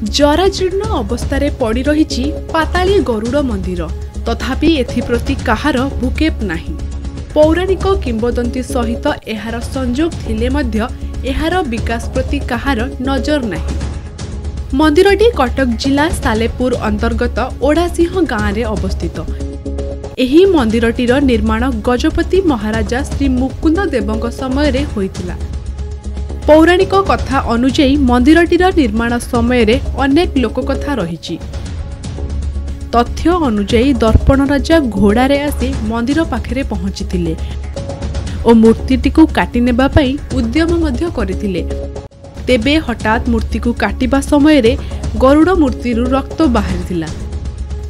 जराजीर्ण अवस्था पड़ी रही पाताली गरुड़ मंदिर तथापि एथिप्रति कहार भूकेप नाही। पौराणिक किंवदंती सहित एहार संजोग थिले मध्य एहार विकास प्रति कहार नजर नाही। मंदिरटी कटक जिला सालेपुर अंतर्गत ओढ़ासिंह गाँव में अवस्थित। एही मंदिरटीर निर्माण गजपति महाराजा श्री मुकुंद देवଙ୍କ समय होइतिला। पौराणिक कथा अनुଯାयी मंदिरटीर निर्माण समय अनेक लोककथा रही। तथ्य अनुଯାयी दर्पण राजा घोड़ारे आसी मंदिर पाखरे पहुंचीथिले और मूर्तिटी को काटी नेबा पई उद्यम मध्य करथिले। तेबे हठात मूर्ति को काटिबा समय गरुड़ मूर्ति रक्त बाहरिथिला।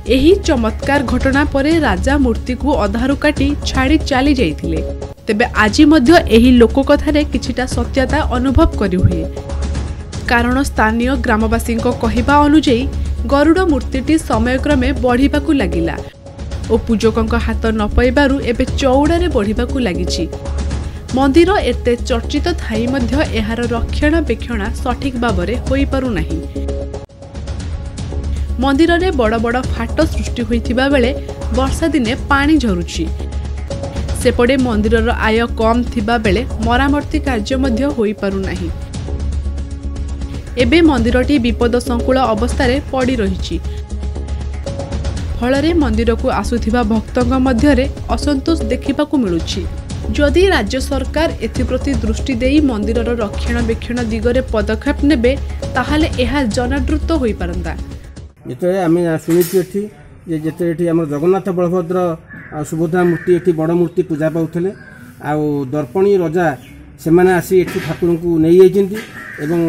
एही चमत्कार घटना परे राजा मूर्ति को अधारु काटी छाड़ी चली जाइथिले। तेबे आजि मध्य एही लोककथारे किछिटा सत्यता अनुभव करि हुए। कारण स्थानीय ग्रामवासी कहिबा अनुଯାयी गरुड़ मूर्तिटी समयक्रमे बढ़िबाकू लागिला और पूजकों हाथ न पाइबारु एबे चौड़ारे बढ़िबाकू लागिछि। मंदिर एते चर्चित थाई मध्य एहार रक्षणाबेक्षण सठिक भाबरे होई पारु नाही। मंदिर रे बड़ बड़ फाट सृष्टि होइथिबा बेले वर्षा दिने पानी झरुछि। सेपटे मंदिरर आय कम थिबा बेले मरामती कार्य मध्य होई पारु नाही। एबे मंदिरटी विपद संकुल अवस्था पड़ी रही। फल मंदिर को आसुथिबा भक्तों मध्यरे असंतोष देखिबाकू मिलुछि। जदि राज्य सरकार एथिप्रति दृष्टि देई मंदिरर रक्षणाबेक्षण दिगरे पदक्षेप नेबे ताहाले एहा जनादृत होई पारंता। जेते आमे सुनिछि एठी जे जेते एठी हमर जगन्नाथ बलभद्र आ सुभद्रा मूर्ति एठी बड़ मूर्ति पूजा पाउथले आ दर्पणी राजा सेमाने आसी एठी ठाकुर को नै जाइछन्ती एवं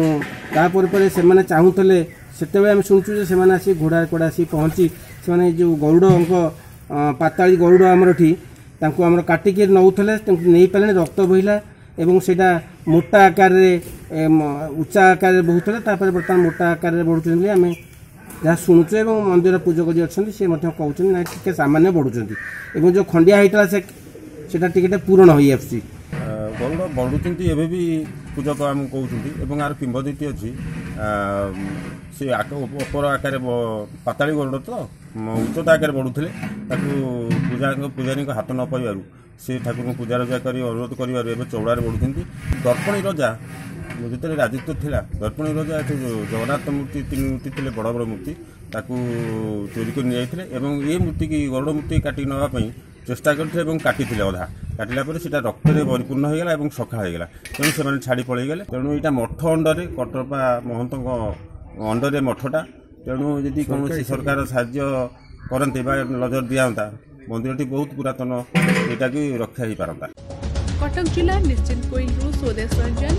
तापर पर सेमाने चाहूतले सेतेबे हम सुनछु जे सेमाने आसी घोड़ा कोड़ा आसी पहुंची सेमाने जो गरुड़ पाताली गरुड़ हमर एठी तांको हमर काटी के नउथले तांको नै पाले रक्त बहिला एवं सेटा मोटा आकार रे उच्चा आकार रे बहुतले तापर बर्तमान मोटा आकार रे बढ़ुछन्ती। हमें जहाँ शुणुचे और मंदिर पूजक जी अच्छा सी कहते ना टे सामान्य बढ़ुंट और जो खंडिया होता से टे पूरण हो गरुड़ बढ़ुंट एवं भी पूजक आम कहते यार किंवदंती अच्छी सी अपर आकार पाताली गरुड़ तो उच्चता आकार बढ़ुले पूजारी हाथ न पाइबार से ठाकुर पूजा रजा कर अनुरोध कर चौड़ार बढ़ुंट। दर्पणी रजा जो राजत्व थिला दर्पणी रजा जगन्नाथ मूर्ति 3 मूर्ति थे बड़ बड़ मूर्ति ताकू चोरी कर नहीं ये मूर्ति की गरुड़ मूर्ति काटिक नापी चेष्टा करते काटी अधा काटिला रक्त परिपूर्ण होगा और सखा होगा तेणु से छाड़ी पलैगले। तेणु यहाँ मठ अंडर कटरपा महंत अंडर मठटा तेणु जदि कौन सरकार साहाय्य करते नजर दिखाता मंदिरटी बहुत पुरातन यहाँ की रक्षा हो पारता। कटक जिला निश्चिंत कोइलू स्वदेश रंजन।